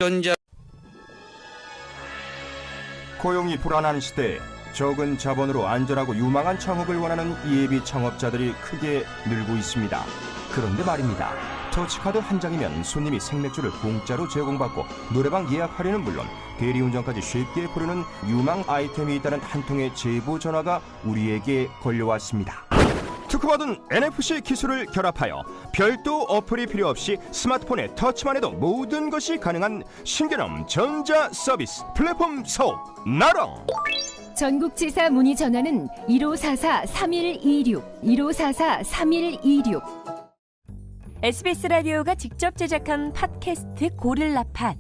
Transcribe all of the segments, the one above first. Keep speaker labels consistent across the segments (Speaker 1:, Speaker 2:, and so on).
Speaker 1: 전자
Speaker 2: 고용이 불안한 시대에 적은 자본으로 안전하고 유망한 창업을 원하는 예비 창업자들이 크게 늘고 있습니다. 그런데 말입니다. 터치카드 한 장이면 손님이 생맥주를 공짜로 제공받고 노래방 예약 할인은 물론 대리운전까지 쉽게 부르는 유망 아이템이 있다는 한 통의 제보 전화가 우리에게 걸려왔습니다. 특허받은 NFC 기술을 결합하여 별도 어플이 필요 없이 스마트폰에 터치만 해도 모든 것이 가능한 신개념 전자 서비스 플랫폼 사업 나랑.
Speaker 3: 전국지사 문의 전화는 1544-3126, 1544-3126.
Speaker 4: SBS 라디오가 직접 제작한 팟캐스트 고릴라팟,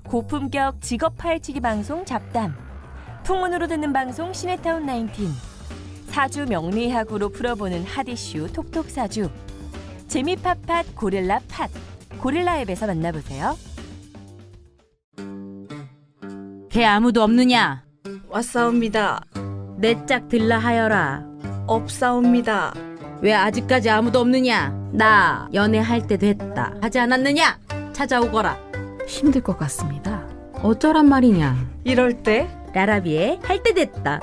Speaker 4: 고품격 직업 파헤치기 방송 잡담, 풍문으로 듣는 방송 시네타운 19, 사주 명리학으로 풀어보는 핫이슈 톡톡사주, 재미팟팟 고릴라팟, 고릴라 앱에서 만나보세요.
Speaker 5: 개 아무도 없느냐?
Speaker 6: 왔사옵니다.
Speaker 5: 내 짝 들라 하여라.
Speaker 6: 없사옵니다.
Speaker 5: 왜 아직까지 아무도 없느냐? 나 연애할 때 됐다 하지 않았느냐? 찾아오거라. 힘들 것 같습니다. 어쩌란 말이냐?
Speaker 6: 이럴 때
Speaker 5: 라라비에 할 때 됐다.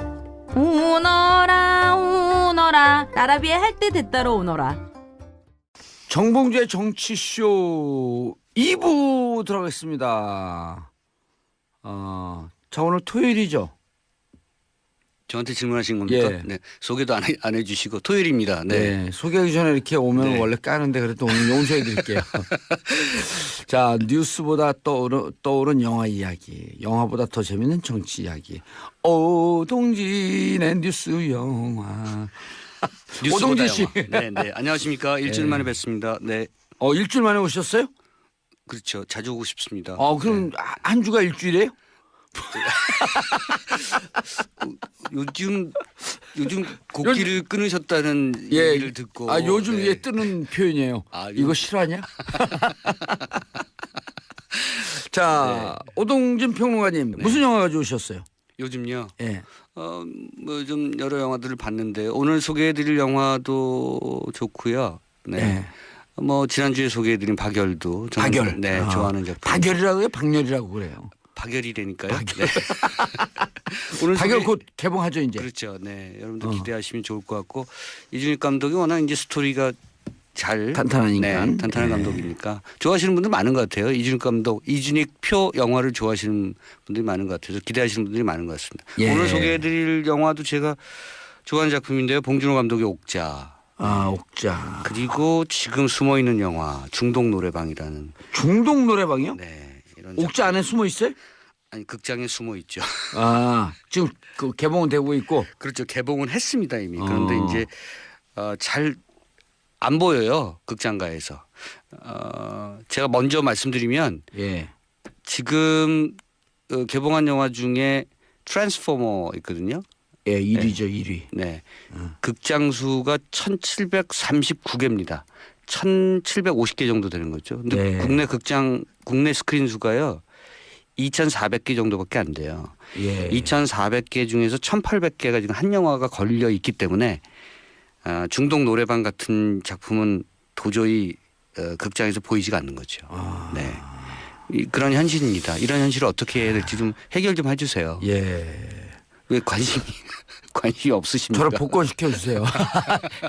Speaker 5: 오너라 오너라. 라라비에 할 때 됐다로 오너라.
Speaker 1: 정봉주의 정치쇼 2부 들어가겠습니다. 자, 오늘 토요일이죠?
Speaker 7: 저한테 질문하신 겁니까?
Speaker 1: 예.
Speaker 7: 네, 소개도 안 해주시고 토요일입니다. 네.
Speaker 1: 네, 소개하기 전에 이렇게 오면
Speaker 7: 네.
Speaker 1: 원래 까는데 그래도 오늘 용서해 드릴게요. 자, 뉴스보다 떠오른 영화 이야기, 영화보다 더 재밌는 정치 이야기. 오동진의 뉴스 영화. 오동진 씨.
Speaker 7: 네, 네. 안녕하십니까? 일주일 만에 뵙습니다. 네.
Speaker 1: 일주일 만에 오셨어요?
Speaker 7: 그렇죠. 자주 오고 싶습니다.
Speaker 1: 그럼
Speaker 7: 네.
Speaker 1: 한 주가 일주일이에요?
Speaker 7: 요즘 곡기를 끊으셨다는 얘기를 듣고.
Speaker 1: 요즘
Speaker 7: 네.
Speaker 1: 이게 뜨는 표현이에요. 이거 실화냐? 자,
Speaker 7: 네.
Speaker 1: 오동진 평론가님 무슨 영화 가져오셨어요?
Speaker 7: 요즘요.
Speaker 1: 예.
Speaker 7: 뭐 좀 여러 영화들을 봤는데 오늘 소개해드릴 영화도 좋고요. 네.
Speaker 1: 네.
Speaker 7: 뭐 지난주에 소개해드린 박열도 저는
Speaker 1: 박열.
Speaker 7: 네, 좋아하는 작품.
Speaker 1: 박열이라고 해요? 박열이라고 그래요.
Speaker 7: 박열이라니까요.
Speaker 1: 박열.
Speaker 7: 네. 오늘
Speaker 1: 박열 곧 개봉하죠 이제.
Speaker 7: 그렇죠. 네, 여러분들 기대하시면 좋을 것 같고 이준익 감독이 워낙 이제 스토리가 잘
Speaker 1: 탄탄하니까.
Speaker 7: 네, 탄탄한 감독이니까 좋아하시는 분들 많은 것 같아요. 이준익 감독, 이준익 표 영화를 좋아하시는 분들이 많은 것 같아서 기대하시는 분들이 많은 것 같습니다.
Speaker 1: 예.
Speaker 7: 오늘 소개해드릴 영화도 제가 좋아하는 작품인데요. 봉준호 감독의 옥자.
Speaker 1: 옥자.
Speaker 7: 그리고 지금 숨어 있는 영화 중동 노래방이라는.
Speaker 1: 중동 노래방이요?
Speaker 7: 네, 이런
Speaker 1: 옥자 안에 숨어 있어요?
Speaker 7: 아니 극장에 숨어 있죠.
Speaker 1: 지금 그 개봉은 되고 있고.
Speaker 7: 그렇죠. 개봉은 했습니다 이미. 그런데 이제 잘 안 보여요 극장가에서. 제가 먼저 말씀드리면
Speaker 1: 예.
Speaker 7: 지금 개봉한 영화 중에 트랜스포머 있거든요.
Speaker 1: 예, 1위죠 1위.
Speaker 7: 네, 극장 수가 1,739개입니다. 1,750개 정도 되는 거죠. 근데
Speaker 1: 네.
Speaker 7: 국내 스크린 수가요 2,400개 정도밖에 안 돼요.
Speaker 1: 예.
Speaker 7: 2,400개 중에서 1,800개가 지금 한 영화가 걸려 있기 때문에 중동 노래방 같은 작품은 도저히 극장에서 보이지가 않는 거죠. 네, 그런 현실입니다. 이런 현실을 어떻게 해야 될지 좀 해결 좀 해주세요.
Speaker 1: 예.
Speaker 7: 왜 관심이 없으십니까?
Speaker 1: 저를 복권시켜 주세요.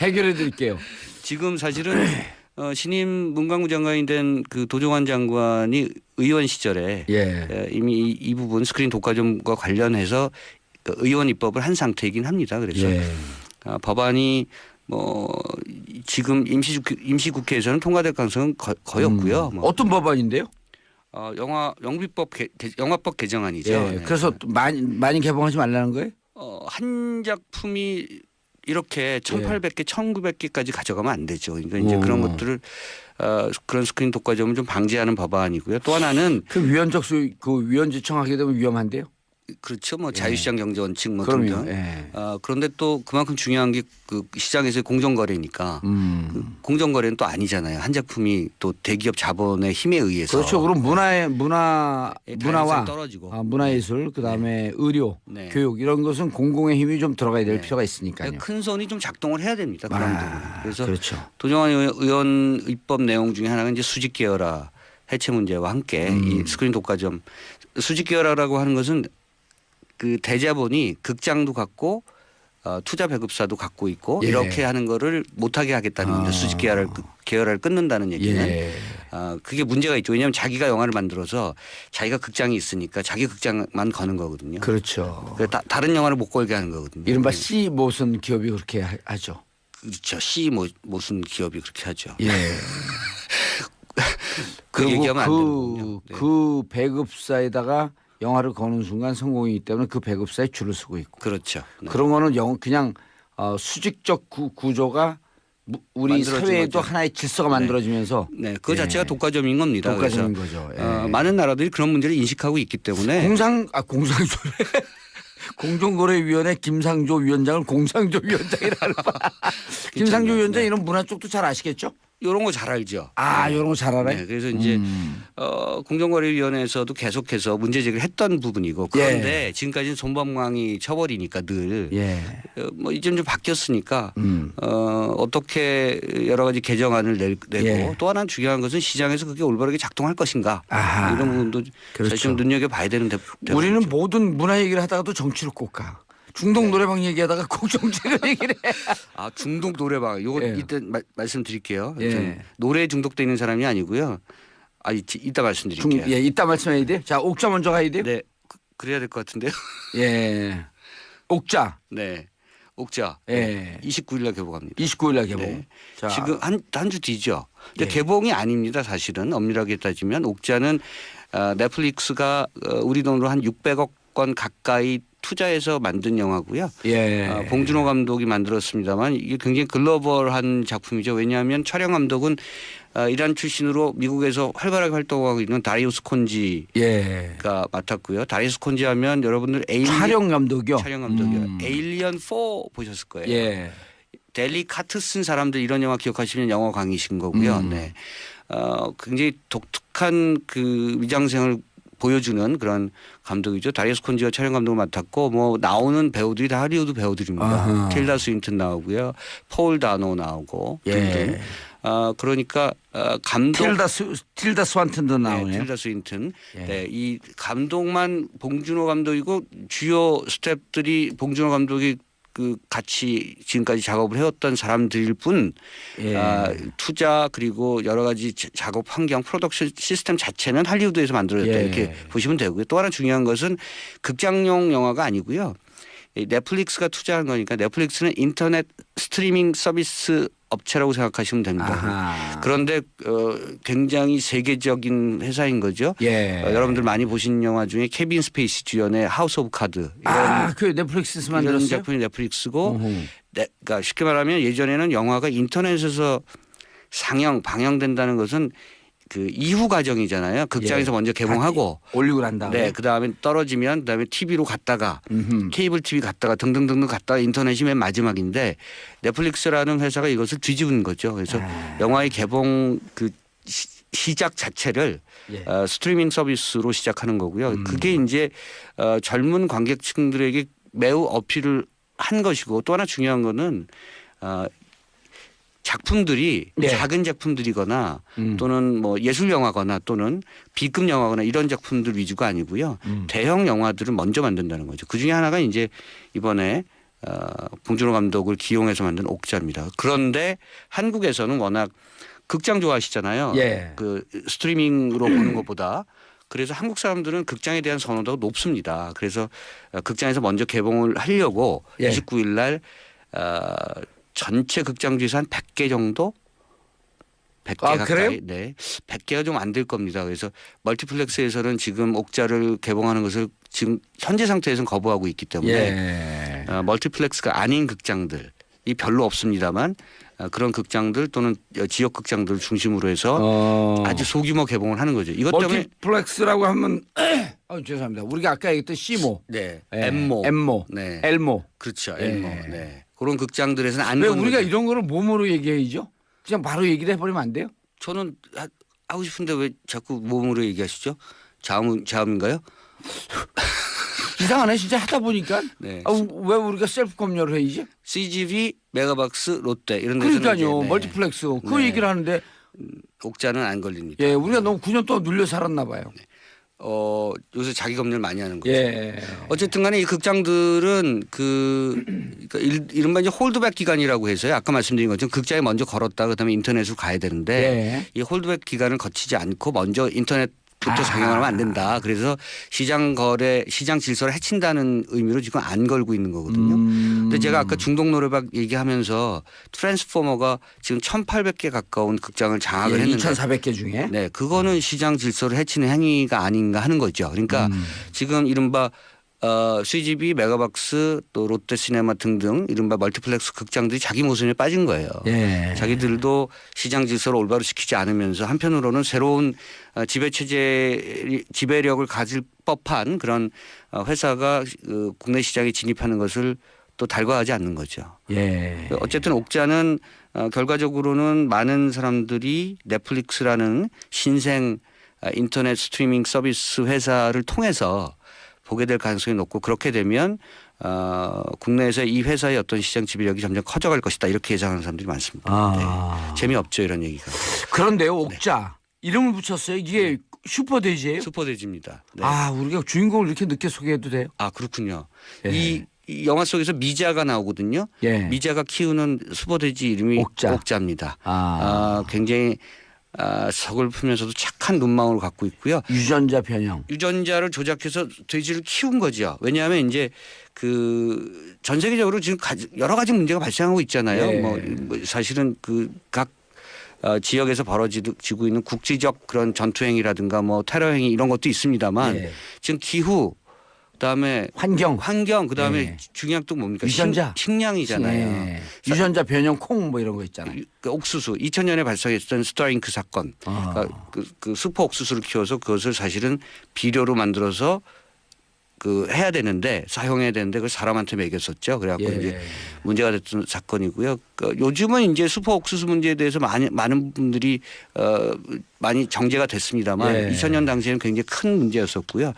Speaker 1: 해결해 드릴게요.
Speaker 7: 지금 사실은 신임 문광부 장관이 된 그 도종환 장관이 의원 시절에 이미 이 부분 스크린 독과점과 관련해서 의원 입법을 한 상태이긴 합니다. 그래서 법안이 뭐 지금 임시국회에서는 통과될 가능성은 거의 없고요. 뭐.
Speaker 1: 어떤 법안인데요?
Speaker 7: 영화법 개정안이죠.
Speaker 1: 예.
Speaker 7: 네.
Speaker 1: 그래서 많이 개봉하지 말라는 거예요?
Speaker 7: 한 작품이 이렇게 1,800개, 1,900개까지 가져가면 안 되죠. 그러니까 이제 그런 것들을 그런 스크린 독과점을 좀 방지하는 법안이고요. 또 하나는
Speaker 1: 그 위원지청하게 되면 위험한데요?
Speaker 7: 그렇죠. 뭐 자유시장 경제 원칙 뭐
Speaker 1: 그럼요.
Speaker 7: 등등. 그런데 또 그만큼 중요한 게 그 시장에서의 공정거래니까 그 공정거래는 또 아니잖아요. 한 작품이 또 대기업 자본의 힘에 의해서.
Speaker 1: 그렇죠. 그럼 문화와
Speaker 7: 떨어지고.
Speaker 1: 문화예술 그다음에 의료, 교육 이런 것은 공공의 힘이 좀 들어가야 될 필요가 있으니까요.
Speaker 7: 큰 손이 좀 작동을 해야 됩니다. 그런 부분. 그래서
Speaker 1: 그렇죠.
Speaker 7: 도정환 의원 입법 내용 중에 하나가 이제 수직 계열화 해체 문제와 함께 이 스크린 독과점 수직 계열화라고 하는 것은 그 대자본이 극장도 갖고 투자 배급사도 갖고 있고
Speaker 1: 예.
Speaker 7: 이렇게 하는 거를 못하게 하겠다는 겁니다. 수직 계열화를 끊는다는 얘기는.
Speaker 1: 예.
Speaker 7: 그게 문제가 있죠. 왜냐하면 자기가 영화를 만들어서 자기가 극장이 있으니까 자기 극장만 거는 거거든요.
Speaker 1: 그렇죠.
Speaker 7: 다른 영화를 못 걸게 하는 거거든요.
Speaker 1: 이른바 C 모선 기업이 그렇게 하죠.
Speaker 7: 그렇죠. 무슨 기업이 그렇게 하죠.
Speaker 1: 예.
Speaker 7: 그 얘기하면 안 되는군요. 네.
Speaker 1: 그 배급사에다가 영화를 거는 순간 성공이기 때문에 그 배급사에 줄을 서고 있고.
Speaker 7: 그렇죠. 네.
Speaker 1: 그런 거는 그냥 수직적 구조가 우리 사회에도
Speaker 7: 거죠.
Speaker 1: 하나의 질서가 만들어지면서
Speaker 7: 네, 그
Speaker 1: 예.
Speaker 7: 자체가 독과점인 겁니다.
Speaker 1: 독과점인 거죠. 예.
Speaker 7: 많은 나라들이 그런 문제를 인식하고 있기 때문에
Speaker 1: 공상조 공정거래위원회 김상조 위원장을 공상조 위원장이라는 거. 김상조 위원장
Speaker 7: 네.
Speaker 1: 이런 문화 쪽도 잘 아시겠죠?
Speaker 7: 이런 거 잘 알죠.
Speaker 1: 이런 거 잘 알아요?
Speaker 7: 네, 그래서 이제 공정거래위원회에서도 계속해서 문제 제기를 했던 부분이고 그런데 지금까지는 손범강이 쳐버리니까 늘 뭐 이제 좀 바뀌었으니까 어떻게 여러 가지 개정안을 내고 또 하나 중요한 것은 시장에서 그게 올바르게 작동할 것인가 이런 부분도
Speaker 1: 그렇죠.
Speaker 7: 사실 좀 눈여겨봐야 되는
Speaker 1: 우리는 모든 문화 얘기를 하다가도 정치로 꼭 가. 중동 노래방 얘기하다가 꼭 정책을 얘기를 해.
Speaker 7: 중독 노래방 이거 이때 말씀드릴게요.
Speaker 1: 예.
Speaker 7: 노래에 중독돼 있는 사람이 아니고요. 이따 말씀드릴게요.
Speaker 1: 이따 말씀해야 돼요. 자, 옥자 먼저 가야 돼요.
Speaker 7: 네, 그래야 될 것 같은데요.
Speaker 1: 예, 옥자.
Speaker 7: 네, 옥자.
Speaker 1: 예,
Speaker 7: 29일날 개봉합니다.
Speaker 1: 29일날 개봉.
Speaker 7: 네.
Speaker 1: 자.
Speaker 7: 지금 한 주 뒤죠. 근데 개봉이 아닙니다. 사실은 엄밀하게 따지면 옥자는 넷플릭스가 우리 돈으로 한 600억 원 가까이 투자해서 만든 영화고요.
Speaker 1: 예.
Speaker 7: 봉준호 감독이 만들었습니다만 이게 굉장히 글로벌한 작품이죠. 왜냐하면 촬영 감독은 이란 출신으로 미국에서 활발하게 활동하고 있는 다리우스 콘지가 맡았고요. 다리우스 콘지 하면 여러분들
Speaker 1: 촬영 감독이요.
Speaker 7: 에일리언 4 보셨을 거예요.
Speaker 1: 예.
Speaker 7: 델리 카트 쓴 사람들 이런 영화 기억하시면 영화 광이신 거고요. 네. 굉장히 독특한 그 위장생을 보여주는 그런 감독이죠. 다리우스 콘지가 촬영 감독을 맡았고 뭐 나오는 배우들이 다 할리우드 배우들입니다. 틸다 스윈튼 나오고요. 폴 다노 나오고 등등. 그러니까 감독
Speaker 1: 틸다 스완튼도 나오네요.
Speaker 7: 네, 틸다 스윈튼. 네, 이 감독만 봉준호 감독이고 주요 스태프들이 봉준호 감독이 그 같이 지금까지 작업을 해왔던 사람들일 뿐 투자 그리고 여러 가지 작업 환경 프로덕션 시스템 자체는 할리우드에서 만들어졌다 이렇게 보시면 되고요. 또 하나 중요한 것은 극장용 영화가 아니고요. 넷플릭스가 투자한 거니까 넷플릭스는 인터넷 스트리밍 서비스 업체라고 생각하시면 됩니다. 그런데 굉장히 세계적인 회사인 거죠. 여러분들 많이 보신 영화 중에 케빈 스페이시 주연의 하우스 오브 카드.
Speaker 1: 그 넷플릭스에서 만들었어요?
Speaker 7: 이런 작품이 넷플릭스고 그러니까 쉽게 말하면 예전에는 영화가 인터넷에서 방영된다는 것은 그 이후 과정이잖아요. 극장에서 먼저 개봉하고
Speaker 1: 올리고 난 다음에
Speaker 7: 네, 그다음에 떨어지면 그다음에 TV로 갔다가 케이블 TV 갔다가 등등등 갔다가 인터넷이 맨 마지막인데 넷플릭스라는 회사가 이것을 뒤집은 거죠. 그래서 영화의 개봉 그 시작 자체를 스트리밍 서비스로 시작하는 거고요. 그게 이제 젊은 관객층들에게 매우 어필을 한 것이고 또 하나 중요한 거는 작품들이 작은 작품들이거나 또는 뭐 예술 영화거나 또는 B급 영화거나 이런 작품들 위주가 아니고요. 대형 영화들을 먼저 만든다는 거죠. 그중에 하나가 이제 이번에 봉준호 감독을 기용해서 만든 옥자입니다. 그런데 한국에서는 워낙 극장 좋아하시잖아요. 그 스트리밍으로 보는 것보다. 그래서 한국 사람들은 극장에 대한 선호도가 높습니다. 그래서 극장에서 먼저 개봉을 하려고 29일 날 전체 극장주에서 한 100개 정도? 100개 가까이.
Speaker 1: 그래요?
Speaker 7: 네. 100개가 좀 안 될 겁니다. 그래서 멀티플렉스에서는 지금 옥자를 개봉하는 것을 지금 현재 상태에서는 거부하고 있기 때문에 멀티플렉스가 아닌 극장들이 별로 없습니다만 그런 극장들 또는 지역 극장들 중심으로 해서 아주 소규모 개봉을 하는 거죠. 이것 때문에
Speaker 1: 멀티플렉스라고 하면 죄송합니다. 우리가 아까 얘기했던 시모, 엠모,
Speaker 7: 네.
Speaker 1: 엘모.
Speaker 7: 그렇죠. 엘모. 네. 그런 극장들에서는 안
Speaker 1: 왜
Speaker 7: 거는
Speaker 1: 우리가
Speaker 7: 거죠.
Speaker 1: 이런 거를 몸으로 얘기해야죠? 그냥 바로 얘기를 해버리면 안 돼요?
Speaker 7: 저는 하고 싶은데 왜 자꾸 몸으로 얘기하시죠? 자음인가요?
Speaker 1: 이상하네 진짜 하다 보니까.
Speaker 7: 네.
Speaker 1: 왜 우리가 셀프 검열을 해야지?
Speaker 7: CGV, 메가박스, 롯데 이런 데서는
Speaker 1: 그러니까요.
Speaker 7: 이제,
Speaker 1: 멀티플렉스 그 얘기를 하는데
Speaker 7: 옥자는 안 걸립니다.
Speaker 1: 예, 우리가 너무 9년 동안 눌려 살았나 봐요.
Speaker 7: 요새 자기 검열 많이 하는 거죠.
Speaker 1: 예.
Speaker 7: 어쨌든 간에 이 극장들은 그러니까 이른바 이제 홀드백 기간이라고 해서요. 아까 말씀드린 것처럼 극장에 먼저 걸었다 그다음에 인터넷으로 가야 되는데 이 홀드백 기간을 거치지 않고 먼저 인터넷부터 상영하면 안 된다. 그래서 시장 질서를 해친다는 의미로 지금 안 걸고 있는 거거든요. 근데 제가 아까 중동 노래방 얘기하면서 트랜스포머가 지금 1,800개 가까운 극장을 장악을 했는데
Speaker 1: 2,400개 중에
Speaker 7: 네, 그거는 시장 질서를 해치는 행위가 아닌가 하는 거죠. 그러니까 지금 이른바 CGV, 메가박스 또 롯데시네마 등등 이른바 멀티플렉스 극장들이 자기 모순에 빠진 거예요.
Speaker 1: 예.
Speaker 7: 자기들도 시장 질서를 올바로 지키지 않으면서 한편으로는 새로운 지배력을 가질 법한 그런 회사가 국내 시장에 진입하는 것을 또 달과하지 않는 거죠.
Speaker 1: 예.
Speaker 7: 어쨌든 옥자는 결과적으로는 많은 사람들이 넷플릭스라는 신생 인터넷 스트리밍 서비스 회사를 통해서 보게 될 가능성이 높고 그렇게 되면 국내에서 이 회사의 어떤 시장 지배력이 점점 커져갈 것이다 이렇게 예상하는 사람들이 많습니다. 네. 재미없죠 이런 얘기가.
Speaker 1: 그런데요 옥자 이름을 붙였어요. 이게 슈퍼돼지예요?
Speaker 7: 슈퍼돼지입니다. 네.
Speaker 1: 우리가 주인공을 이렇게 늦게 소개해도 돼요?
Speaker 7: 그렇군요.
Speaker 1: 예.
Speaker 7: 이 영화 속에서 미자가 나오거든요.
Speaker 1: 예.
Speaker 7: 미자가 키우는 슈퍼돼지 이름이 옥자입니다. 굉장히 서글프면서도 착한 눈망울을 갖고 있고요.
Speaker 1: 유전자 변형.
Speaker 7: 유전자를 조작해서 돼지를 키운 거죠. 왜냐하면 이제 전 세계적으로 지금 여러 가지 문제가 발생하고 있잖아요.
Speaker 1: 네.
Speaker 7: 뭐 사실은 각 지역에서 벌어지고 있는 국지적 그런 전투행위라든가 뭐 테러행위 이런 것도 있습니다만 지금 기후 그다음에 환경 그다음에 중요한 또 뭡니까?
Speaker 1: 유전자
Speaker 7: 식량이잖아요.
Speaker 1: 유전자 변형 콩 뭐 이런 거 있잖아요.
Speaker 7: 옥수수 2000년에 발생했던 스타링크 사건. 그러니까 그 슈퍼 옥수수를 키워서 그것을 사실은 비료로 만들어서 해야 되는데 사용해야 되는데 그걸 사람한테 먹였었죠. 그래갖고 이제 문제가 됐던 사건이고요. 요즘은 이제 슈퍼 옥수수 문제에 대해서 많은 분들이 많이 정제가 됐습니다만 2000년 당시에는 굉장히 큰 문제였었고요.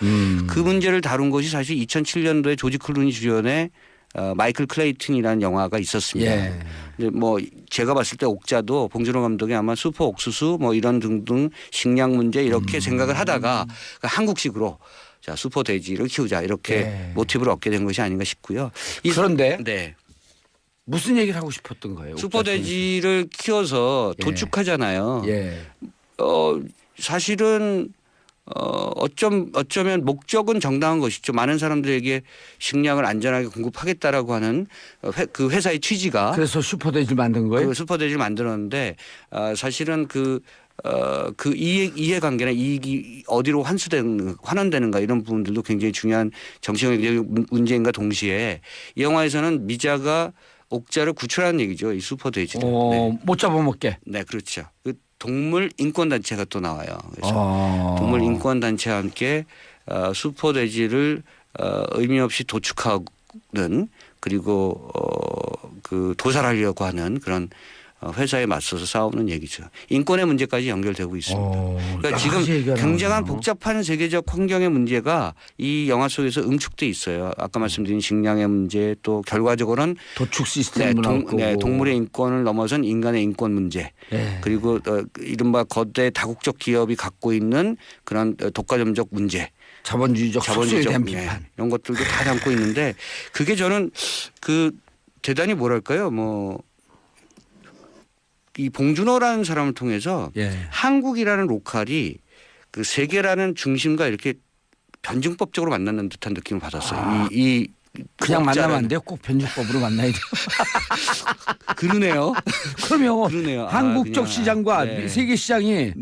Speaker 7: 그 문제를 다룬 것이 사실 2007년도에 조지 클루니 주연의 마이클 클레이튼이라는 영화가 있었습니다. 근데 뭐 제가 봤을 때 옥자도 봉준호 감독이 아마 슈퍼 옥수수 뭐 이런 등등 식량 문제 이렇게 생각을 하다가 한국식으로 자 슈퍼 돼지를 키우자 이렇게 모티브를 얻게 된 것이 아닌가 싶고요.
Speaker 1: 그런데 무슨 얘기를 하고 싶었던 거예요?
Speaker 7: 슈퍼 돼지를 키워서 도축하잖아요. 사실은 어쩌면 목적은 정당한 것이죠. 많은 사람들에게 식량을 안전하게 공급하겠다라고 하는 그 회사의 취지가.
Speaker 1: 그래서 슈퍼 돼지를 만든 거예요?
Speaker 7: 그 슈퍼 돼지를 만들었는데 사실은 그 이해관계나 이익이 어디로 환원되는가 이런 부분들도 굉장히 중요한 정치적 문제인가 동시에 이 영화에서는 미자가 옥자를 구출하는 얘기죠. 이 슈퍼 돼지를.
Speaker 1: 못 잡아먹게.
Speaker 7: 네, 그렇죠. 그 동물 인권 단체가 또 나와요. 그래서 동물 인권 단체와 함께 슈퍼 돼지를 의미 없이 도축하는 그리고 도살하려고 하는 그런 회사에 맞서서 싸우는 얘기죠. 인권의 문제까지 연결되고 있습니다. 그러니까 지금 굉장한 복잡한 세계적 환경의 문제가 이 영화 속에서 응축돼 있어요. 아까 말씀드린 식량의 문제 또 결과적으로는
Speaker 1: 도축 시스템
Speaker 7: 동물의 인권을 넘어선 인간의 인권 문제 그리고 이른바 거대 다국적 기업이 갖고 있는 그런 독과점적 문제.
Speaker 1: 자본주의적 대한 비판
Speaker 7: 이런 것들도 다 담고 있는데 그게 저는 대단히 뭐랄까요 이 봉준호라는 사람을 통해서 한국이라는 로컬이 그 세계라는 중심과 이렇게 변증법적으로 만나는 듯한 느낌을 받았어요.
Speaker 1: 그냥 만나면 안 돼요. 꼭 변증법으로 만나야 돼요.
Speaker 7: 그러네요.
Speaker 1: 그러면 한국적 시장과 세계 시장이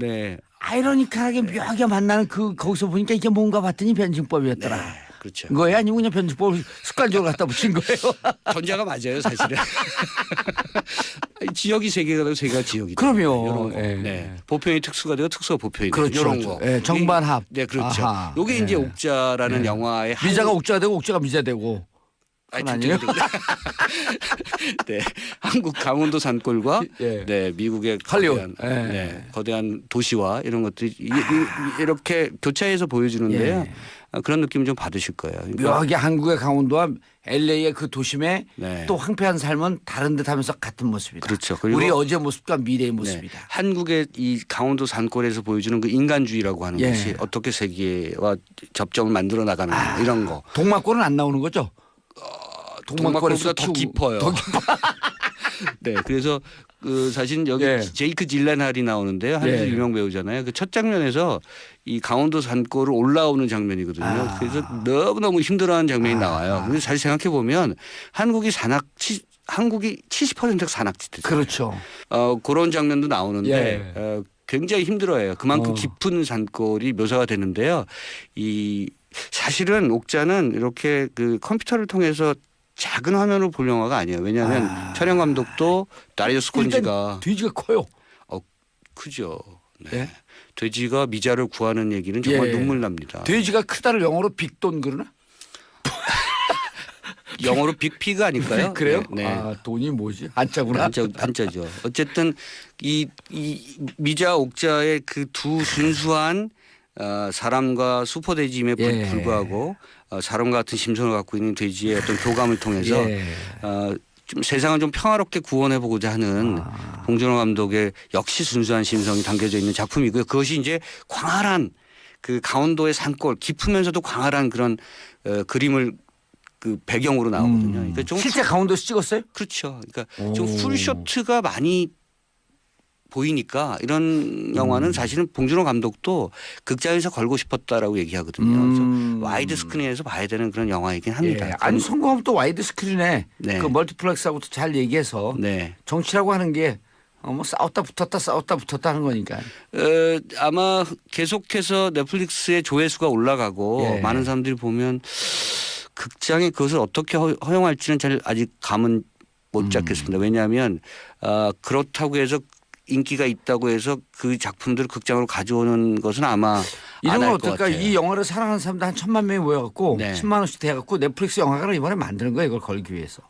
Speaker 1: 아이러니컬하게 묘하게 만나는 거기서 보니까 이게 뭔가 봤더니 변증법이었더라.
Speaker 7: 그렇죠.
Speaker 1: 그거야 아니면 그냥 변증법을 습관적으로 갖다 붙인 거예요.
Speaker 7: 전자가 맞아요, 사실은. 지역이 세 개가 되고 세 개가 지역이.
Speaker 1: 그럼요.
Speaker 7: 보편이 특수가 되고 특수가 보편이 되고
Speaker 1: 그렇죠.
Speaker 7: 이런 거.
Speaker 1: 정반합.
Speaker 7: 네, 그렇죠. 이게 이제 옥자라는 영화의
Speaker 1: 미자가 옥자가 되고 옥자가 미자 되고. 그건 아니에요?
Speaker 7: 네, 한국 강원도 산골과
Speaker 1: 예.
Speaker 7: 네, 미국의
Speaker 1: 할리우드.
Speaker 7: 거대한, 네, 거대한 도시와 이런 것들이 이렇게 교차해서 보여주는데요.
Speaker 1: 예.
Speaker 7: 그런 느낌 좀 받으실 거예요. 그러니까
Speaker 1: 묘하게 한국의 강원도와 LA의 그 도심에
Speaker 7: 네.
Speaker 1: 또 황폐한 삶은 다른 듯하면서 같은 모습이다.
Speaker 7: 그렇죠. 그리고
Speaker 1: 우리 어제 모습과 미래의
Speaker 7: 네,
Speaker 1: 모습이다.
Speaker 7: 한국의 이 강원도 산골에서 보여주는 그 인간주의라고 하는
Speaker 1: 예.
Speaker 7: 것이 어떻게 세계와 접점을 만들어 나가는 이런 거.
Speaker 1: 동막골은 안 나오는 거죠?
Speaker 7: 동막골보다 더 깊어요.
Speaker 1: 더 깊어.
Speaker 7: 네, 그래서 그 사실 여기
Speaker 1: 예.
Speaker 7: 제이크 질렌할이 나오는데요. 한국에서
Speaker 1: 예.
Speaker 7: 유명 배우잖아요. 그 첫 장면에서 이 강원도 산골을 올라오는 장면이거든요. 그래서 너무너무 힘들어하는 장면이 나와요. 근데 잘 생각해 보면 한국이 70%가 산악지대죠.
Speaker 1: 그렇죠.
Speaker 7: 그런 장면도 나오는데
Speaker 1: 예.
Speaker 7: 굉장히 힘들어해요. 그만큼 깊은 산골이 묘사가 되는데요. 이 사실은 옥자는 이렇게 그 컴퓨터를 통해서 작은 화면으로 볼 영화가 아니에요. 왜냐하면 촬영 감독도 다리오 스콘지가
Speaker 1: 돼지가 커요.
Speaker 7: 크죠. 네.
Speaker 1: 예?
Speaker 7: 돼지가 미자를 구하는 얘기는 정말
Speaker 1: 예.
Speaker 7: 눈물 납니다.
Speaker 1: 돼지가 크다를 영어로 빅돈 그러나?
Speaker 7: 영어로 빅피그 아닐까요?
Speaker 1: 그래요?
Speaker 7: 네.
Speaker 1: 아, 돈이 뭐지? 한자구나.
Speaker 7: 한자죠. 어쨌든 이 미자 옥자의 그 두 순수한 사람과 슈퍼돼지임에
Speaker 1: 예.
Speaker 7: 불구하고 사람과 같은 심성을 갖고 있는 돼지의 어떤 교감을 통해서
Speaker 1: 예.
Speaker 7: 좀 세상을 좀 평화롭게 구원해 보고자 하는 봉준호 감독의 역시 순수한 심성이 담겨져 있는 작품이고요. 그것이 이제 광활한 그 강원도의 산골 깊으면서도 광활한 그런 그림을 그 배경으로 나오거든요. 그러니까 좀
Speaker 1: 실제 강원도에서 찍었어요?
Speaker 7: 그렇죠. 그러니까 좀 풀쇼트가 많이 보이니까 이런 영화는 사실은 봉준호 감독도 극장에서 걸고 싶었다라고 얘기하거든요. 그래서 와이드 스크린에서 봐야 되는 그런 영화이긴 합니다.
Speaker 1: 예. 아니 성공하면 또 와이드 스크린에
Speaker 7: 네.
Speaker 1: 그 멀티플렉스하고도 잘 얘기해서
Speaker 7: 네.
Speaker 1: 정치라고 하는 게 뭐 싸웠다 붙었다 하는 거니까.
Speaker 7: 아마 계속해서 넷플릭스의 조회수가 올라가고
Speaker 1: 예.
Speaker 7: 많은 사람들이 보면 극장에 그것을 어떻게 허용할지는 잘 아직 감은 못 잡겠습니다. 왜냐하면 그렇다고 해서 인기가 있다고 해서 그 작품들을 극장으로 가져오는 것은 아마
Speaker 1: 이런
Speaker 7: 안
Speaker 1: 건
Speaker 7: 할 것
Speaker 1: 어떨까?
Speaker 7: 같아요.
Speaker 1: 이 영화를 사랑하는 사람들 한 1,000만 명이 모여갖고
Speaker 7: 네.
Speaker 1: 10만 원씩 대갖고 넷플릭스 영화관을 이번에 만드는 거예요. 이걸 걸기 위해서.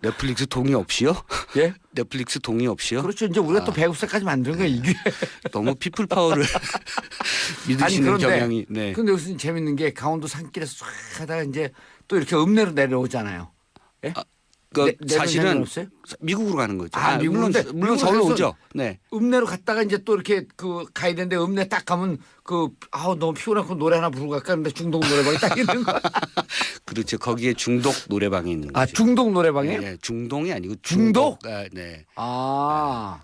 Speaker 7: 넷플릭스 동의 없이요?
Speaker 1: 예?
Speaker 7: 넷플릭스 동의 없이요?
Speaker 1: 그렇죠. 이제 우리가 또 배급사까지 만드는 거예요. 이게.
Speaker 7: 너무 피플 파워를 믿으시는 경향이. 네.
Speaker 1: 근데 여기서 재밌는 게 강원도 산길에서 쫙 하다가 이제 또 이렇게 읍내로 내려오잖아요. 예?
Speaker 7: 그러니까
Speaker 1: 내려온
Speaker 7: 사실은
Speaker 1: 장면 없어요?
Speaker 7: 미국으로 가는 거죠.
Speaker 1: 미국인데
Speaker 7: 물론 서울로 오죠. 네.
Speaker 1: 읍내로 갔다가 이제 또 이렇게 그 가야 되는데 읍내 딱 가면 너무 피곤하고 노래 하나 부르고 갈까 하는데 중독 노래방이 딱 있는 거야.
Speaker 7: 그렇죠. 거기에 중독 노래방이 있는 거죠.
Speaker 1: 중독 노래방이에요?
Speaker 7: 네, 중동이 아니고
Speaker 1: 중독?
Speaker 7: 네.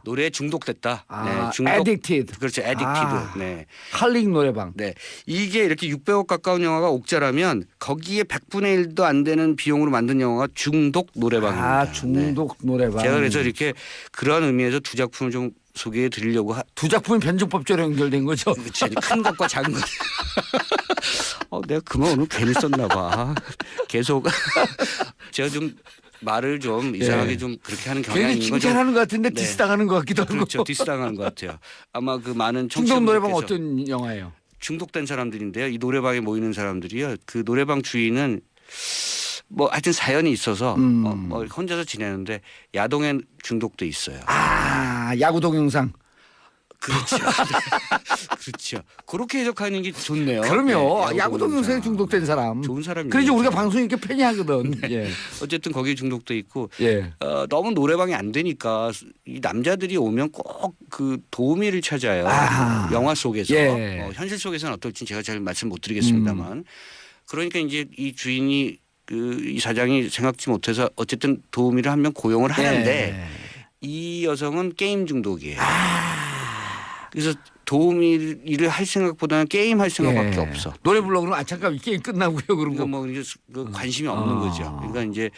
Speaker 1: 노래에
Speaker 7: 중독됐다. 네,
Speaker 1: addicted.
Speaker 7: 그렇죠. addicted. 네.
Speaker 1: 할링 노래방.
Speaker 7: 네. 이게 이렇게 600억 가까운 영화가 옥자라면 거기에 100분의 1도 안 되는 비용으로 만든 영화가 중독 노래방입니다.
Speaker 1: 중독 노래방.
Speaker 7: 제가 그래서 이렇게 그런 의미에서 두 작품을 좀 소개해 드리려고
Speaker 1: 두 작품은 변증법적으로 연결된 거죠.
Speaker 7: 그렇죠. 큰 것과 작은 것. 내가 그만 오늘 괜히 썼나 봐. 계속 제가 좀 말을 좀 이상하게 좀 그렇게 하는 경향이
Speaker 1: 괜히
Speaker 7: 있는 거죠.
Speaker 1: 칭찬하는 것 같은데
Speaker 7: 네.
Speaker 1: 디스당하는 것 같기도 하고.
Speaker 7: 그렇죠. 디스당하는 것 같아요. 아마 그 많은
Speaker 1: 중독 노래방
Speaker 7: 청취자분들께서
Speaker 1: 어떤 영화예요?
Speaker 7: 중독된 사람들인데요. 이 노래방에 모이는 사람들이요. 그 노래방 주인은 뭐 하여튼 사연이 있어서 혼자서 지내는데 야동에 중독돼 있어요.
Speaker 1: 야구 동영상.
Speaker 7: 그렇죠. 그렇죠. 그렇게 해석하는 게 좋네요.
Speaker 1: 그럼요.
Speaker 7: 네,
Speaker 1: 야구 동영상에 중독된 사람.
Speaker 7: 좋은 사람이에요.
Speaker 1: 그래서 우리가 방송 이렇게 팬이하거든.
Speaker 7: 네.
Speaker 1: 예.
Speaker 7: 어쨌든 거기에 중독돼 있고
Speaker 1: 예.
Speaker 7: 너무 노래방이 안 되니까 이 남자들이 오면 꼭 그 도우미를 찾아요. 영화 속에서.
Speaker 1: 예.
Speaker 7: 현실 속에서는 어떨지 제가 잘 말씀 못 드리겠습니다만 그러니까 이제 이 주인이 이 사장이 생각지 못해서 어쨌든 도우미를 한 명 고용을 하는데 이 여성은 게임 중독이에요. 그래서 도우미 일을 할 생각보다는 게임 할 생각밖에 없어.
Speaker 1: 노래 불러 그러면 잠깐 이 게임 끝나고요. 그런 거.
Speaker 7: 뭐 관심이 없는 거죠. 그러니까 이제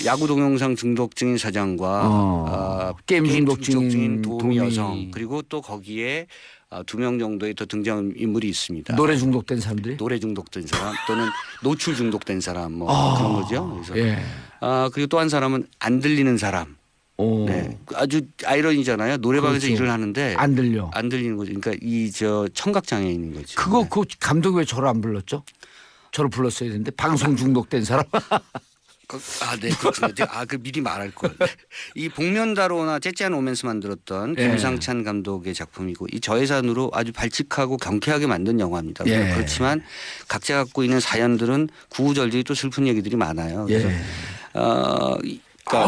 Speaker 7: 야구 동영상 중독증인 사장과
Speaker 1: 게임 중독증인
Speaker 7: 중독증인 도우미 여성 그리고 또 거기에 2명 정도의 더 등장 인물이 있습니다.
Speaker 1: 노래 중독된 사람들이?
Speaker 7: 노래 중독된 사람 또는 노출 중독된 사람 뭐 그런 거죠. 그래서 그리고 또 한 사람은 안 들리는 사람. 네. 아주 아이러니잖아요. 노래방에서
Speaker 1: 그렇죠.
Speaker 7: 일을 하는데
Speaker 1: 안 들려.
Speaker 7: 안 들리는 거죠. 그러니까 이 청각 장애인인 거죠.
Speaker 1: 그 감독이 왜 저를 안 불렀죠? 저를 불렀어야 되는데 방송 중독된 사람.
Speaker 7: 네, 그렇군요. 미리 말할 걸. 이 복면다로나 째째한 로맨스 만들었던 김상찬 감독의 작품이고 이 저예산으로 아주 발칙하고 경쾌하게 만든 영화입니다. 그렇지만 각자 갖고 있는 사연들은 구구절절히 또 슬픈 얘기들이 많아요. 그래서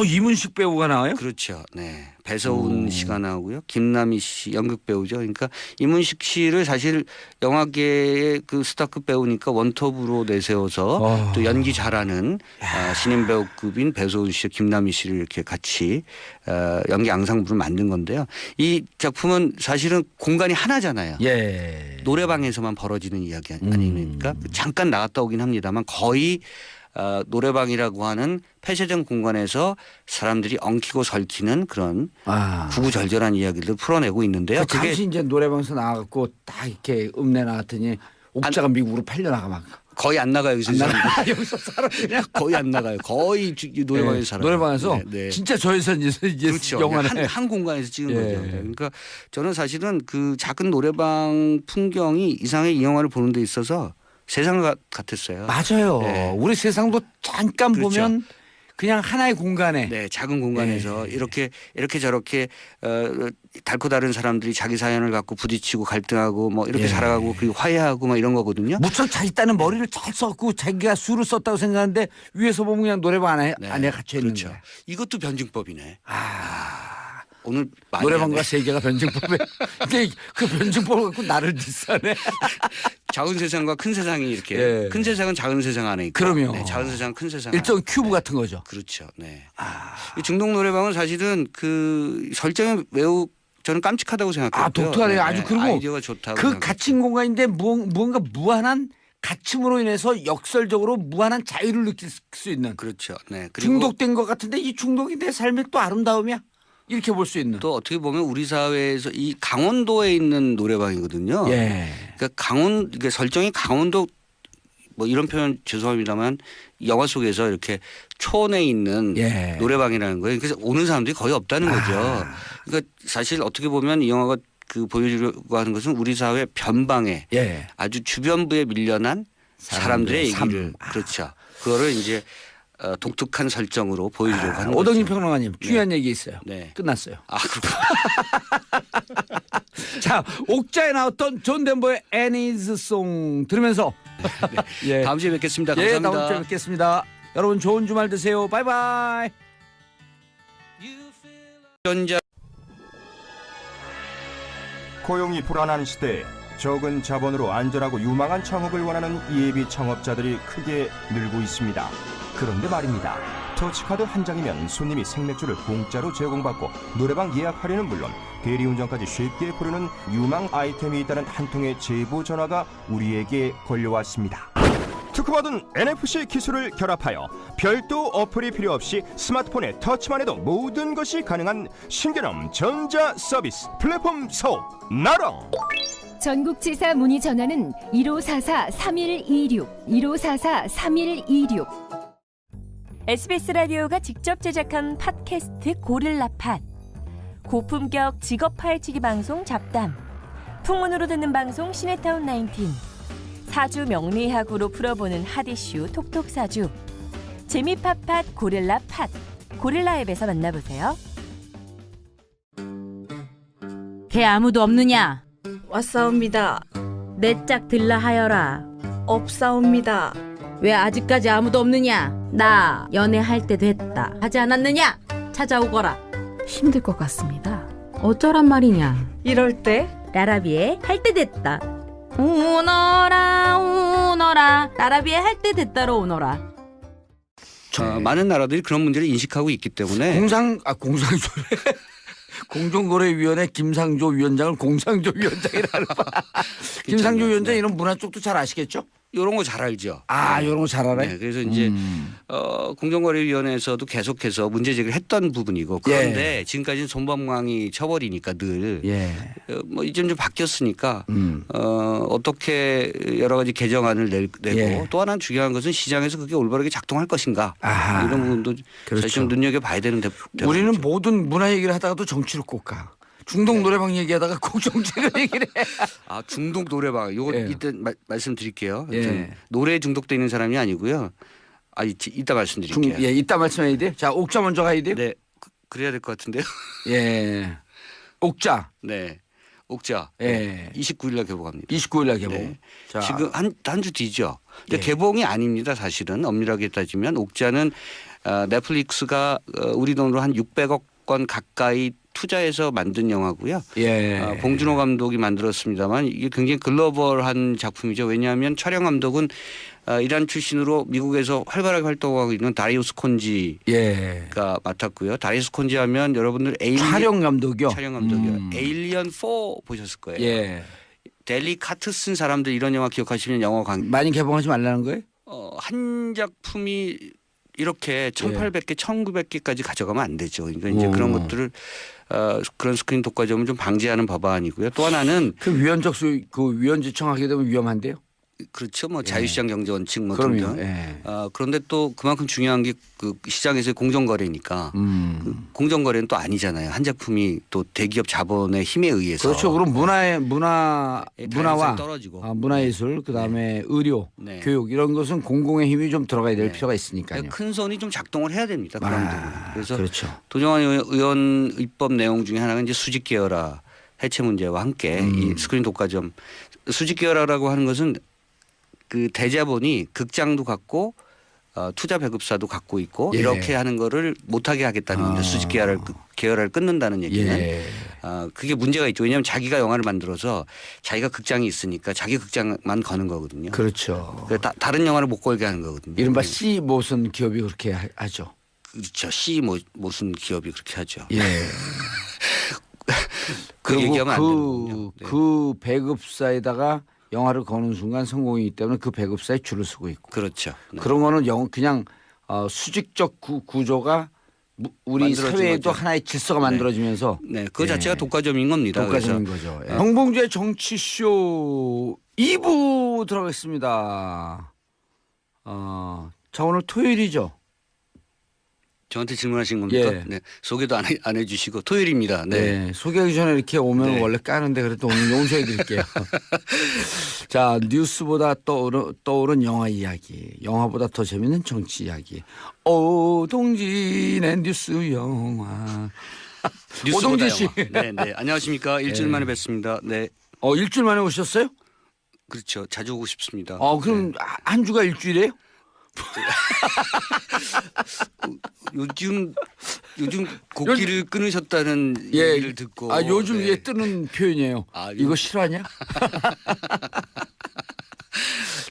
Speaker 1: 이문식 배우가 나와요?
Speaker 7: 그렇죠. 네. 배서운 씨가 나오고요. 김남희 씨 연극 배우죠. 그러니까 이문식 씨를 사실 영화계의 그 스타급 배우니까 원톱으로 내세워서 또 연기 잘하는 신인 배우급인 배서운 씨, 김남희 씨를 이렇게 같이 연기 앙상블을 만든 건데요. 이 작품은 사실은 공간이 하나잖아요. 노래방에서만 벌어지는 이야기 아닙니까? 잠깐 나갔다 오긴 합니다만 거의 노래방이라고 하는 폐쇄된 공간에서 사람들이 엉키고 설키는 그런 구구절절한 이야기를 풀어내고 있는데요.
Speaker 1: 잠시 이제 노래방에서 나가고 딱 이렇게 읍내 나갔더니 옥자가 미국으로 팔려나가 막.
Speaker 7: 거의 안 나가요. 여기서
Speaker 1: 여기서 살아 그냥
Speaker 7: 거의 안 나가요. 거의 노래방에서 살아요.
Speaker 1: 노래방에서 진짜 저예산에서
Speaker 7: 그렇죠.
Speaker 1: 영화는
Speaker 7: 한 공간에서 찍은 거죠. 그러니까 저는 사실은 그 작은 노래방 풍경이 이상하게 이 영화를 보는 데 있어서 세상 같았어요.
Speaker 1: 맞아요. 우리 세상도 잠깐 보면 그냥 하나의 공간에
Speaker 7: 작은 공간에서 이렇게 저렇게 달고 다른 사람들이 자기 사연을 갖고 부딪히고 갈등하고 뭐 이렇게 살아가고 그리고 화해하고 막 이런 거거든요.
Speaker 1: 무척 자기 딴은 머리를 잘 썼고 자기가 술을 썼다고 생각하는데 위에서 보면 그냥 노래방 안에 갇혀 있는 거야.
Speaker 7: 이것도 변증법이네. 오늘
Speaker 1: 노래방과 세계가 변증법에 근데 그 변증법을 갖고 나를 디스하네.
Speaker 7: 작은 세상과 큰 세상이 이렇게 큰 세상은 작은 세상 안에 있고
Speaker 1: 그럼요.
Speaker 7: 작은 세상은 큰 세상
Speaker 1: 일종 큐브 같은 거죠.
Speaker 7: 그렇죠. 네. 이 중동 노래방은 사실은 그 설정이 매우 저는 깜찍하다고 생각해요.
Speaker 1: 독특하네요. 아주 그리고
Speaker 7: 아이디어가 좋다고
Speaker 1: 그 갇힌 공간인데 무언가 무한한 갇힘으로 인해서 역설적으로 무한한 자유를 느낄 수 있는.
Speaker 7: 그렇죠. 네. 그리고
Speaker 1: 중독된 것 같은데 이 중독이 내 삶의 또 아름다움이야. 이렇게 볼 수 있는.
Speaker 7: 또 어떻게 보면 우리 사회에서 이 강원도에 있는 노래방이거든요. 그러니까 설정이 강원도 뭐 이런 표현 죄송합니다만 영화 속에서 이렇게 촌에 있는 노래방이라는 거예요. 그래서 오는 사람들이 거의 없다는 거죠. 그러니까 사실 어떻게 보면 이 영화가 그 보여주려고 하는 것은 우리 사회 변방에 아주 주변부에 밀려난 사람들의 얘기를 그렇죠. 그거를 이제 독특한 설정으로 보여주려고 하는
Speaker 1: 오덕님
Speaker 7: 거죠.
Speaker 1: 평론가님 중요한 얘기 있어요. 끝났어요.
Speaker 7: 그렇구나.
Speaker 1: 자, 옥자에 나왔던 존 덴버의 애니즈 송 들으면서
Speaker 7: 다음 주에 뵙겠습니다. 감사합니다.
Speaker 1: 다음 주에 뵙겠습니다. 여러분 좋은 주말 되세요. 바이바이.
Speaker 2: 고용이 불안한 시대에 적은 자본으로 안전하고 유망한 창업을 원하는 예비 창업자들이 크게 늘고 있습니다. 그런데 말입니다. 터치카드 한 장이면 손님이 생맥주를 공짜로 제공받고 노래방 예약 할인은 물론 대리운전까지 쉽게 부르는 유망 아이템이 있다는 한 통의 제보 전화가 우리에게 걸려왔습니다. 특허받은 NFC 기술을 결합하여 별도 어플이 필요 없이 스마트폰의 터치만 해도 모든 것이 가능한 신개념 전자 서비스 플랫폼 사업 나랑.
Speaker 3: 전국지사 문의 전화는 1544-3126, 1544-3126.
Speaker 4: SBS 라디오가 직접 제작한 팟캐스트 고릴라팟, 고품격 직업 파헤치기 방송 잡담, 풍문으로 듣는 방송 시네타운 19, 사주 명리학으로 풀어보는 핫이슈 톡톡사주, 재미팟팟 고릴라팟, 고릴라 앱에서 만나보세요.
Speaker 5: 걔 아무도 없느냐?
Speaker 6: 왔사옵니다.
Speaker 5: 내 짝 들라 하여라.
Speaker 6: 없사옵니다.
Speaker 5: 왜 아직까지 아무도 없느냐? 나 연애할 때 됐다 하지 않았느냐? 찾아오거라. 힘들 것 같습니다. 어쩌란 말이냐?
Speaker 6: 이럴 때
Speaker 5: 라라비에 할 때 됐다. 우너라 우너라. 라라비에 할 때 됐다로 오너라.
Speaker 7: 많은 나라들이 그런 문제를 인식하고 있기 때문에
Speaker 1: 공상조례 공정거래위원회 김상조 위원장을 공상조 위원장이라는 김상조 위원장 이런 문화 쪽도 잘 아시겠죠?
Speaker 7: 이런 거 잘 알죠.
Speaker 1: 이런 거 잘 알아요?
Speaker 7: 네, 그래서 이제 공정거래위원회에서도 계속해서 문제 제기를 했던 부분이고 그런데 지금까지는 손방망이 쳐버리니까 늘 뭐 이제 좀 바뀌었으니까 어떻게 여러 가지 개정안을 내고 또 하나 중요한 것은 시장에서 그게 올바르게 작동할 것인가 이런 부분도 사실 좀 눈여겨봐야 되는
Speaker 1: 우리는 모든 문화 얘기를 하다가도 정치를 꼭 가. 중독 노래방 얘기하다가 꼭 정치를 얘기를 해.
Speaker 7: 아 중독 노래방 요거
Speaker 1: 예.
Speaker 7: 이때 말씀드릴게요.
Speaker 1: 예.
Speaker 7: 노래에 중독돼 있는 사람이 아니고요. 아 이따 말씀드릴게요.
Speaker 1: 예, 이따 말씀해야 돼. 자, 옥자 먼저 가야 돼요.
Speaker 7: 네, 그래야 될 것 같은데요.
Speaker 1: 예, 옥자.
Speaker 7: 네, 옥자.
Speaker 1: 예,
Speaker 7: 29일 날 개봉합니다.
Speaker 1: 29일 날 개봉.
Speaker 7: 네.
Speaker 1: 자,
Speaker 7: 지금 한 주 뒤죠. 근데
Speaker 1: 예.
Speaker 7: 개봉이 아닙니다. 사실은 엄밀하게 따지면 옥자는 넷플릭스가 우리 돈으로 한 600억 원 가까이 투자해서 만든 영화고요.
Speaker 1: 예,
Speaker 7: 봉준호 감독이 만들었습니다만 이게 굉장히 글로벌한 작품이죠. 왜냐하면 촬영 감독은 이란 출신으로 미국에서 활발하게 활동하고 있는 다리우스 콘지가
Speaker 1: 예.
Speaker 7: 맡았고요. 다리우스 콘지 하면 여러분들
Speaker 1: 촬영 감독이요.
Speaker 7: 촬영 감독이요. 에일리언 4 보셨을 거예요.
Speaker 1: 예.
Speaker 7: 델리 카트 쓴 사람들 이런 영화 기억하시면 영화
Speaker 1: 많이 개봉하지 말라는 거예요?
Speaker 7: 한 작품이 이렇게 1,800개, 1,900개까지 가져가면 안 되죠. 그러니까 이제 그런 것들을 그런 스크린 독과점을 좀 방지하는 법안이고요. 또 하나는
Speaker 1: 그 위원 지청하게 되면 위험한데요.
Speaker 7: 그렇죠. 뭐 자유시장 경제 원칙 뭐
Speaker 1: 그럼요.
Speaker 7: 등등.
Speaker 1: 예.
Speaker 7: 그런데 또 그만큼 중요한 게 그 시장에서의 공정거래니까 그 공정거래는 또 아니잖아요. 한 작품이 또 대기업 자본의 힘에 의해서
Speaker 1: 그렇죠. 그럼 문화와
Speaker 7: 떨어지고
Speaker 1: 문화예술 그다음에 의료,
Speaker 7: 네.
Speaker 1: 교육 이런 것은 공공의 힘이 좀 들어가야 될 필요가 있으니까요.
Speaker 7: 큰 손이 좀 작동을 해야 됩니다. 그런 부분. 그래서
Speaker 1: 그렇죠.
Speaker 7: 도정환 의원 입법 내용 중에 하나가 이제 수직 계열화 해체 문제와 함께 이 스크린 독과점 수직 계열화라고 하는 것은 그 대자본이 극장도 갖고 투자 배급사도 갖고 있고
Speaker 1: 예.
Speaker 7: 이렇게 하는 거를 못하게 하겠다는 겁니다. 수직 계열화를 끊는다는 얘기는.
Speaker 1: 예.
Speaker 7: 그게 문제가 있죠. 왜냐하면 자기가 영화를 만들어서 자기가 극장이 있으니까 자기 극장만 거는 거거든요.
Speaker 1: 그렇죠.
Speaker 7: 다른 영화를 못 걸게 하는 거거든요.
Speaker 1: 이른바 C 모선 기업이 그렇게 하죠.
Speaker 7: 그렇죠. 무슨 기업이 그렇게 하죠.
Speaker 1: 예.
Speaker 7: 그
Speaker 1: 그리고
Speaker 7: 얘기하면 안 되는군요. 네.
Speaker 1: 그 배급사에다가 영화를 거는 순간 성공이기 때문에 그 배급사에 줄을 서고 있고.
Speaker 7: 그렇죠. 네.
Speaker 1: 그런 거는 그냥 수직적 구조가 우리 사회에도
Speaker 7: 거죠.
Speaker 1: 하나의 질서가 만들어지면서
Speaker 7: 네, 그 자체가 독과점인 겁니다.
Speaker 1: 독과점인 거죠. 예. 정봉주의 정치쇼 2부 들어가겠습니다. 자, 오늘 토요일이죠.
Speaker 7: 저한테 질문하신 겁니까?
Speaker 1: 예.
Speaker 7: 네, 소개도 안 해주시고 토요일입니다. 네.
Speaker 1: 네. 소개하기 전에 이렇게 오면
Speaker 7: 네.
Speaker 1: 원래 까는데 그래도 오늘 용서해 드릴게요. 자, 뉴스보다 떠오른 영화 이야기, 영화보다 더 재밌는 정치 이야기. 오동진의 뉴스 영화. 오동진 씨.
Speaker 7: 네, 네. 안녕하십니까. 일주일 만에 뵙습니다. 네.
Speaker 1: 일주일 만에 오셨어요?
Speaker 7: 그렇죠. 자주 오고 싶습니다.
Speaker 1: 그럼
Speaker 7: 네.
Speaker 1: 한 주가 일주일이에요?
Speaker 7: 요즘 곡기를 끊으셨다는 얘기를 듣고.
Speaker 1: 요즘
Speaker 7: 네.
Speaker 1: 이게 뜨는 표현이에요. 이거 실화냐?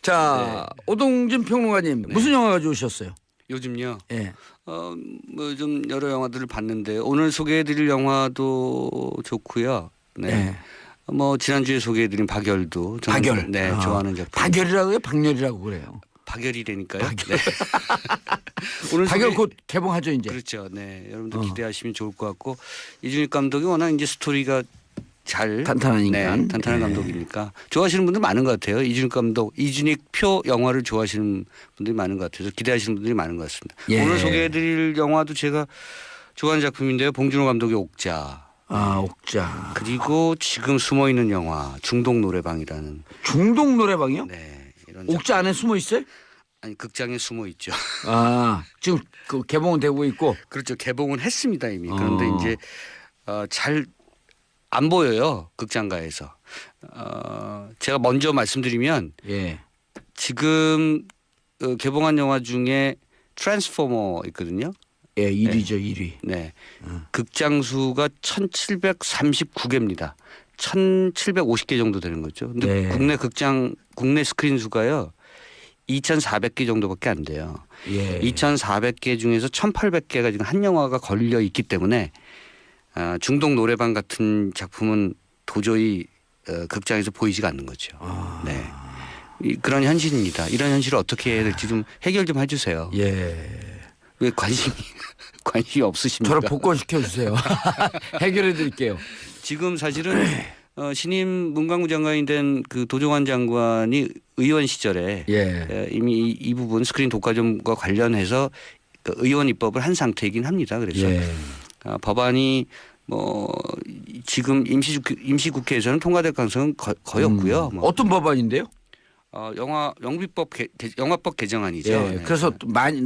Speaker 1: 자,
Speaker 7: 네.
Speaker 1: 오동진 평론가님 무슨 영화 가져오셨어요?
Speaker 7: 요즘요.
Speaker 1: 예.
Speaker 7: 뭐 좀 여러 영화들을 봤는데 오늘 소개해드릴 영화도 좋고요. 네.
Speaker 1: 네.
Speaker 7: 뭐 지난주에 소개해드린 박열도 저는
Speaker 1: 박열.
Speaker 7: 네, 좋아하는 작품.
Speaker 1: 박열이라고요? 박열이라고 그래요.
Speaker 7: 박열이라니까요. 네. 오늘
Speaker 1: 박열 곧 개봉하죠 이제.
Speaker 7: 그렇죠. 네, 여러분들 기대하시면 좋을 것 같고 이준익 감독이 워낙 이제 스토리가 잘
Speaker 1: 탄탄하니까.
Speaker 7: 네, 탄탄한 감독이니까 좋아하시는 분들 많은 것 같아요. 이준익 감독, 이준익 표 영화를 좋아하시는 분들이 많은 것 같아서 기대하시는 분들이 많은 것 같습니다.
Speaker 1: 예.
Speaker 7: 오늘 소개해드릴 영화도 제가 좋아하는 작품인데요. 봉준호 감독의 옥자.
Speaker 1: 옥자.
Speaker 7: 그리고 지금 숨어 있는 영화 중독 노래방이라는.
Speaker 1: 중독 노래방이요?
Speaker 7: 네, 이런
Speaker 1: 옥자 안에 숨어 있어요?
Speaker 7: 아니 극장에 숨어 있죠.
Speaker 1: 지금 그 개봉은 되고 있고.
Speaker 7: 그렇죠. 개봉은 했습니다 이미. 그런데 이제 잘 안 보여요 극장가에서. 제가 먼저 말씀드리면
Speaker 1: 예.
Speaker 7: 지금 개봉한 영화 중에 트랜스포머 있거든요.
Speaker 1: 예, 1위죠 1위.
Speaker 7: 네, 극장 수가 1,739개입니다. 1,750개 정도 되는 거죠. 근데
Speaker 1: 네.
Speaker 7: 국내 스크린 수가요 2,400개 정도밖에 안 돼요.
Speaker 1: 예.
Speaker 7: 2,400개 중에서 1,800개가 지금 한 영화가 걸려 있기 때문에 중독 노래방 같은 작품은 도저히 극장에서 보이지가 않는 거죠. 네, 그런 현실입니다. 이런 현실을 어떻게 해야 될지 좀 해결 좀 해주세요.
Speaker 1: 예.
Speaker 7: 왜 관심이 없으십니까?
Speaker 1: 저를 복권시켜 주세요. 해결해 드릴게요.
Speaker 7: 지금 사실은 신임 문광부 장관이 된 그 도종환 장관이 의원 시절에 이미 이 부분 스크린 독과점과 관련해서 그 의원 입법을 한 상태이긴 합니다. 그래서 법안이 뭐 지금 임시국회에서는 통과될 가능성은 거의 없고요. 뭐.
Speaker 1: 어떤 법안인데요?
Speaker 7: 영화법 개정안이죠.
Speaker 1: 예,
Speaker 7: 네.
Speaker 1: 그래서 많이